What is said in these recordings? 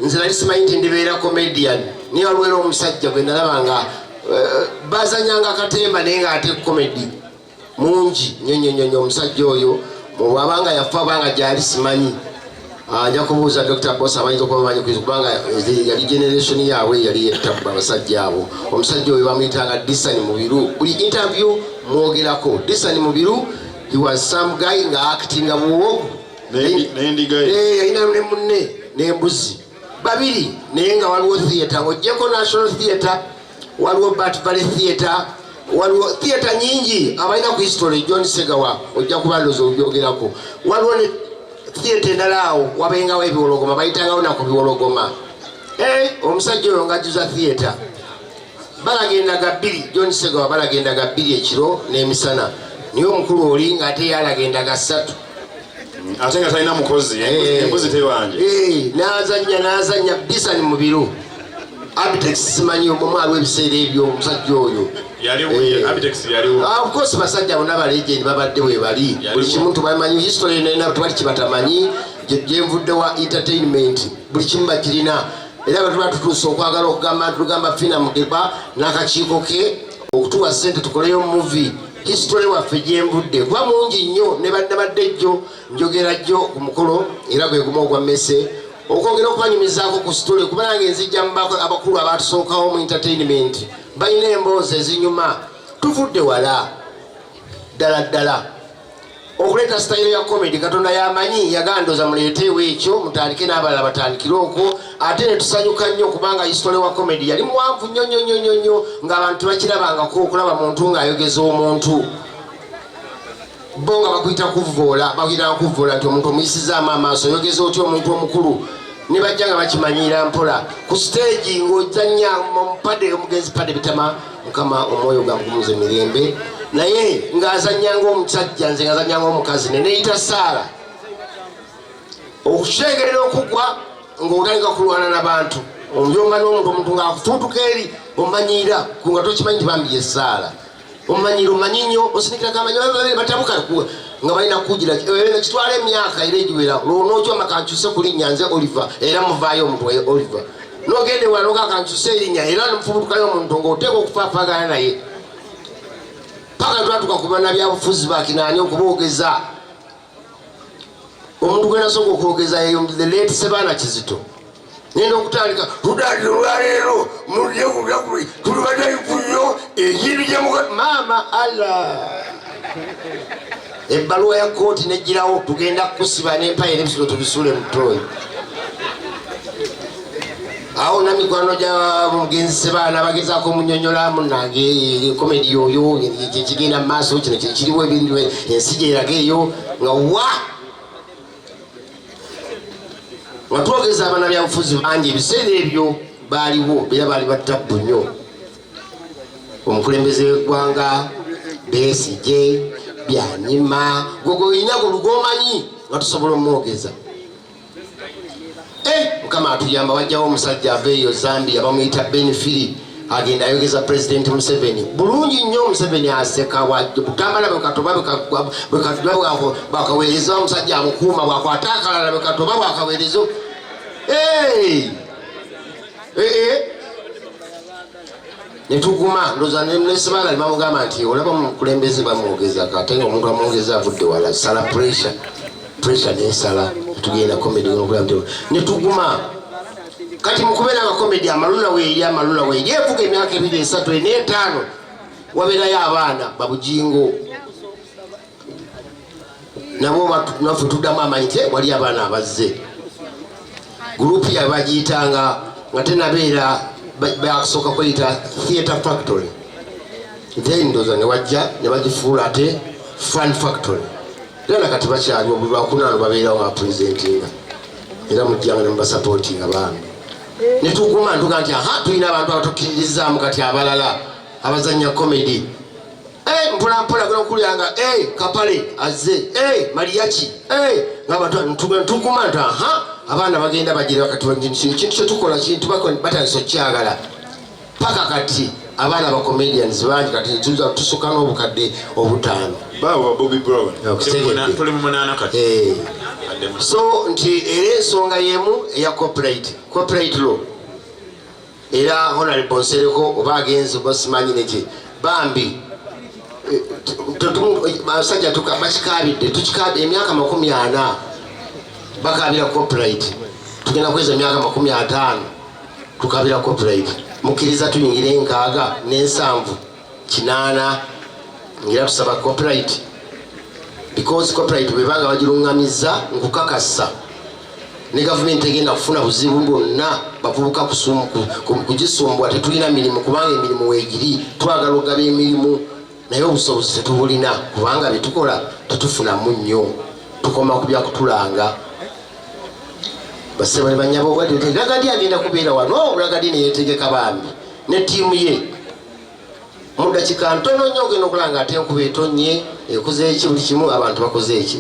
nze nali simanyi nti ndibeera comedian niye waliwo omusajja gwe nalabanga bazanyanga akatemba naye nga ate comedy mungi nyonyonyonyo omusajja oyo bwabanga yafa abanga gyali simanyi ajja kubuuza Dr. Boss abayinza okuba bamanyi kubanga yali generation yaabwe yali yettabba abasajja abo omusajja oyo bamuyitanga Disani Mubiru buli interview mwogerako Disani Mubiru he was some guy nga actinga buwo yalina ne munne n'embuzi babiri naye nga waliwo theatre ng'ojjeko National Theatre waliwo Bat Valley Theatre waliwo theatre nyingi abalina ku history John Segawa ojja kubaloza obyogerako waliwo ne theatre endalaawo wabengawo ebiwologoma bayitangawo nako biwologoma omusajja oyo ng'ajjuza theatre balagendaga bbiri John Segawa balagendaga bbiri ekiro n'emisana niye omukulu oli ng'ate yalagendaga ssatu ate nga talina mukozi embuzi tewanje n'azanya Disani Mubiru Abitex simanyi omwali w'ebiseera ebyo omusajja oyo of course basajja bonna balegend babadde bwe bali buli kimu tubamanyi history nena tubali kibatamanyi gyenvudde wa entertainment buli kimu bakirina era batuba tutuusa okwagala okugamba tugamba Fina Mugeba n'akakiiko ke okutuwa ssente tukoleyo movie history waffe gyenvudde kuba mungi nnyo ne badde jjo njogera jjo ku mukolo era gwe gumu ogwa mmese okwongera okubanyumizaako ku story kuba nange nzijja mubako abakulu abatusookawo mu entertainment balina emboozi ezinyuma tuvudde wala ddala okuleeta style ya comedy Katonda yamanyi yagandoza muleeteewo ekyo mutandike n'abalala batandikire okwo ate ne tusanyuka nnyo kubanga history wa comedy yali muwanvu nnyo ng'abantu bakirabangako okulaba muntu ng'ayogeza omuntu bo nga bakuyita kuvvoola nti omuntu omuyisizaamu amaaso oyogeza otya omuntu omukulu ne bajja nga bakimanyira mpola ku stage ng'ojjanya mupade omugenzi pade bitama mukama omwoyo gangumuze mirembe naye ng'azanyanga omusajja nze ng'azanyanga omukazi neneyita Saala okushengerera okugwa ng'otandika kulwana n'abantu omuyonga n'omuntu ng'akutuutuka eri omanyira nga tokimanyi nti bambi ye Saala omanyira omanyi nnyo osinikira kamanyi batabuka nga balina kugira kitwala emyaka era egiwera n'okyoma kankyuse ku linnya nze Oliver era muvaayo omuntu wa Oliver n'ogende wala nokakankyuse erinnya era nomufubutukayo omuntu ng'oteeka okufaafagana naye paka twatuka ku bannabyabufuzi bakinaani okuboogeza omuntu gwe nasooka okwogeza eyo the late Sebaana Kizito nenda okutandika tudali olwaleero mulye kubyakuli tuli batalifu nnyo ekintu kyemuka maama Allah ebbaluwa ya kooti negirawo tugenda kusiba n'empaya n'ebisolo tubisuule mu Toyi awo na mikwano gya mugenzi Sebaana bagezaako omunyonyola munnange komedi oyo kigenda mu maaso kino kiriwo ebintu ensi gyeraga eyo nga wa nga twogeza abannabyabufuzi bangi ebiseera ebyo baaliwo era baali battabbu nnyo omukulembeze w'eggwanga Besigye Byanyima gogo olina gulugomanyi nga tusobola omwogeza mukama atuyamba wajjawo omusajja aveeyo Zambia bamuyita Benfiri agenda ayogeza President Museveni bulungi nnyo Museveni aseka butambala bwekatoba bwakaweereza omusajja amukuuma bwakwata akalala bwekatoba bwakaweereza netuguma ndoza nesebaala bamugamba nti olaba mukulembeze bamwogezako ate nga omuntu amwogeza avudde wala sala pressure nesala tugenda comedy netuguma kati mukubeera nga comedy amalula weeri evuga emyaka 2 3 4 5 wabeerayo abaana babujingo nabo naffe tuddamu amanyi nti wali abaana abazze gurupu yabe bagiyitanga nga tenabeera bakusooka kweyita Theatre Factory then ndoza ne wajja ne bagifuula ate Fun Factory era kati bakyali obuli lwakunaano babeerawo nga presentinga era mujjanga ne mubasapootinga baana netuguma ntuga nti tulina abantu abatukkiririzaamu kati abalala abazanya comedy mpolampola gona okulyanga Kapale azze Mariachi ntuguma nti abaana bagenda bagira kati kintu kyetukola kintu batandisa okyagala paka kati abaana ba comedians bangi kati tusuka n'obukadde obutaano bawo Bobby Brown tuli mu 8 kati so nti era ensonga yemu eya copyright law era honorable Nsereko oba agenze oba simanyi neki bambi abasajja bakikabidde tukikabidde emyaka 40 bakabira copyright tugenda kweza emyaka 50 tukabira copyright mukkiriza tuyingire 6 ne7 8 ngira tusaba copyright because copyright bwebanga bagirungamiza nkukakasa ne government egenda kufuna buzibu bwonna bavubuka kugisumbwa tetulina mirimu kubanga emirimu weegiri twagala ogaba emirimu naye obusobozi tetubulina kubanga byetukola tetufunamu nnyo tukoma ku byakutulanga basebale banyabo wadde Ragadi agenda kubeera wano Ragadi neyetegeka bambi ne tiimu ye mu dakika ntono nnyo ogenda okulanga ate enkuba etonye ekoze eki buli kimu abantu bakoze eki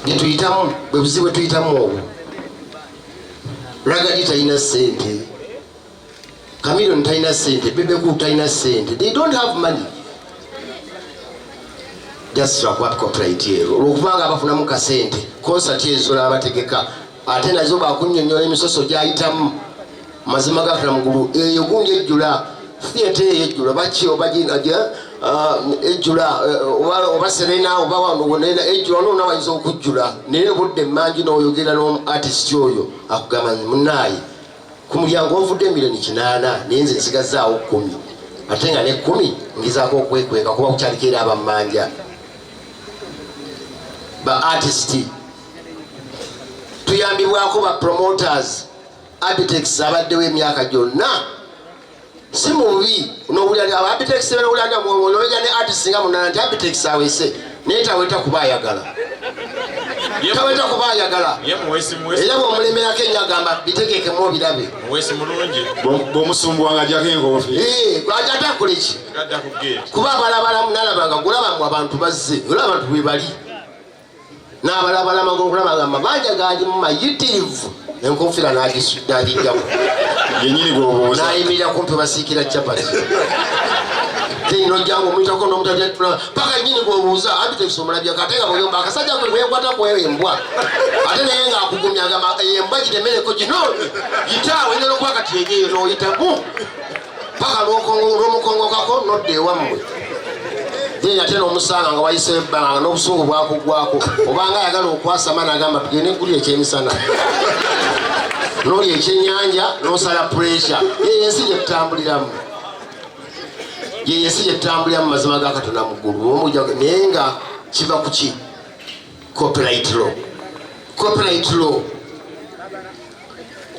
byetuyitamu bwe buzibu bwetuyitamu obwo Ragadi talina ssente Chameleone talina ssente Bebe Cool talina ssente they don't have money just like copyright ero olwokubanga bafunamu kasente concert ezo abategeka ate nazo bakunnyonnyola emisoso gyayitamu mazima gafuna mugulu eyo gundi ejjula theatre ejjula baki obaginaja ejjula oba Serena oba wanonera ejjula nona wayinza okujjula naye budde mangi n'oyogera n'artist oyo akugamba munaayi ku mulyango ovudde milioni 8 naye nze nsigazaawo 10 ate nga ne 10 ngizaako okwekweka kuba kukyaliko era abamanja ba artist tuyambibwako ba promoters Abitex abaddewo emyaka gyonna si mubi n'owulira aba Abitex n'owulira n'owulira ne artist nga munana nti Abitex awese naye taweta kuba ayagala taweta kuba ayagala era bw'omulemerako ennyo agamba bitegekemu birabe bw'omusumbuwanga ajjako enkoofi ate akole ki kuba abalabalamu nalabanga gulabamu abantu bazze olaba abantu bwe bali n'abalabalamu ngokulabanga mabanja gali mu mayitirivu enkofira n'agijjamu yennyini gwobuuza n'ayimirira kumpi basiikira capati nojjangu omuyitako n'omutatula paka nyini gwobuuza Abitex omulabyako ate nga bweyomba akasajja kwe bwekwata kweyo embwa ate naye ng'akugumya agamba embwa giremereko gino gitaawe ngera okuba kati egeeyo n'oyitamu paka n'omukongokako nodda ewammwe ate n'omusanga nga wayiseyo ebbanga n'obusungu bwakugwako obanga ayagala okwasama n'agamba tugende guli ekyemisana n'oli ekyennyanja n'osala puresha yensi gyetutambuliramu yensi gyetutambuliramu mazima ga Katonda mu ggulu naye nga kiva ku ki copyright law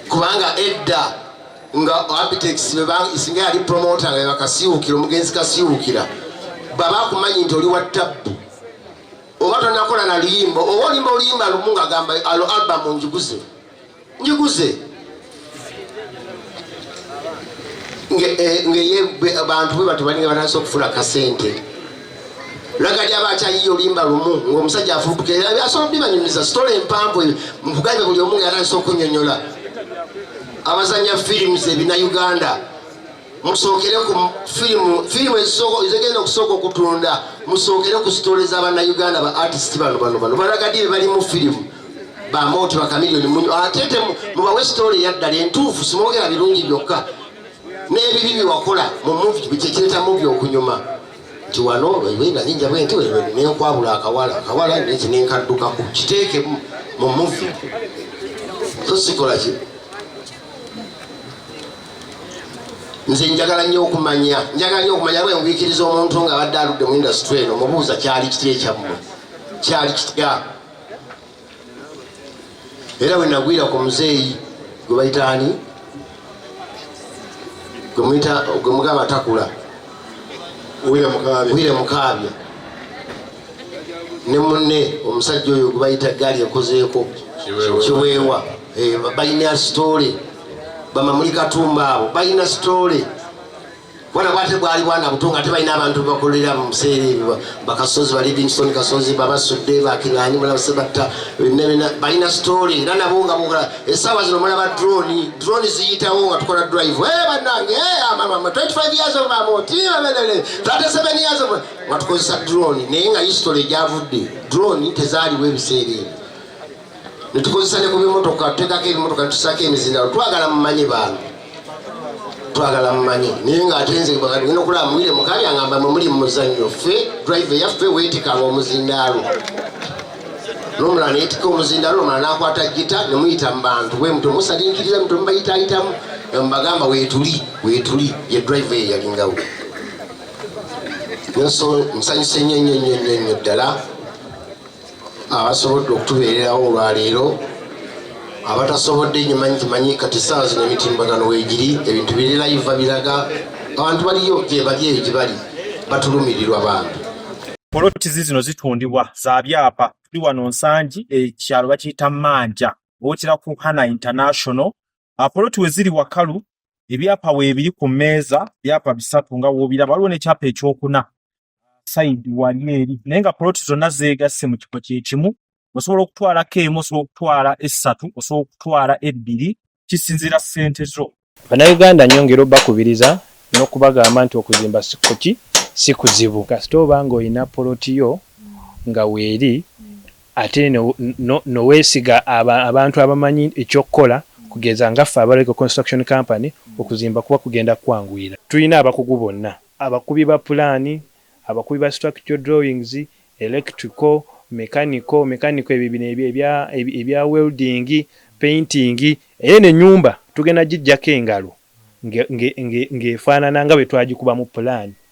kubanga edda nga Abitex singa yali promota nga bakasiwukira omugenzi kasiwukira baba kumanyi nti oli wa tabbu oba tonakola na luyimbo oba olimba oluyimba lumu nga gamba albamu njiguze abantu bwe batubalinga batandise okufuna kasente Ragadi aba akyayiye oluyimba lumu ng'omusajja afubutuka asobola bibanyumiza sitole empanvu mukugambe buli omu nga yatandise okunnyonnyola abazanya films ebina Uganda musookere ku firimu ezigenda okusooka okutunda musookere ku sitole z'abannayuganda ba artist bano Ragadi be bali mu firimu bamoti ba Chameleone ate mubawe sitole yaddala entuufu simwogera birungi byokka n'ebibi byewakola mu movie kyekireta movie okunyuma nti wano wena ninja bwenti nenkwabula akawala neki nenkaddukako kiteeke mu movie so sikola ki nze njagala nnyo okumanya bwe ngwikiriza omuntu nga abadde aludde mu industry eno mubuuza kyali kitya ekyammwe kyali kitya era bwe nagwira ku muzeeyi gwe bayitaani gwe mugamba atakula Wile Mukaabya ne munne omusajja oyo gwe bayita gaali ekozeeko Kiweewa balina story bamamuli Katumba abo balina story bwana bwate bwali bwana butunga tebalina abantu bakolera mu museere bakasozi ba Livingstone kasozi babasudde bakiranyi bala basebatta balina story era nabo nga mukola esawa zino mulaba drone ziyitawo nga tukola drive bannange mama 25 years of mamoti 37 years of watukozesa drone naye nga history gyavudde drone tezaaliwo ebiseera netukozesa ne ku bimotoka tutekako ebimotoka tusako emizindalo twagala mumanye bantu twagala mumanye naye nga atenze ngenda okulaba muwire mukabi angamba muli mu muzannyo ffe drive yaffe weetikanga omuzindaalo n'omulala neyetika omuzindaalo omulala n'akwata gita nemuyita mu bantu bwe muto musalinkiriza muto mubayitaayitamu mbagamba weetuli ye drive ye yalingawo nso nsanyuse nnyo ddala abasobodde okutubeererawo olwaleero abatasobodde nyimanyi kati saawa zino emitimbagano weegiri ebintu biri live biraga abantu baliyo gyebali eyo gyebali batulumirirwa bantu. Poloti zino zitundibwa za byapa tuli wano Nsangi ekyalo bakiyita Manja wotera ku Hana International. Poloti we ziri Wakalu ebyapa weebiri ku mmeeza byapa bisatu nga woobiraba waliwo n'ekyapa ekyokuna side wali eri naye nga poloti zonna zeegasse mu kifo kyekimu. Osobola okutwalako emu, osobola okutwala essatu, osobola okutwala ebbiri, kisinziira ssente zo. Bannayuganda nyongera bakubiriza n'okubagamba nti okuzimba si kuzibu. Kasita oba ng'olina poloti yo nga weeri ate noweesiga abantu abamanyi ekyokukola kugeza ngaffe abaleko construction company okuzimba kuba kugenda kwanguyira. Tulina abakugu bonna, abakubi ba pulaani, abakubi ba structural drawings, electrical, mechanical ebya welding, painting, n'ennyumba tugenda gijjako engalo ng'efaanana nga bwe twagikuba mu pulaani.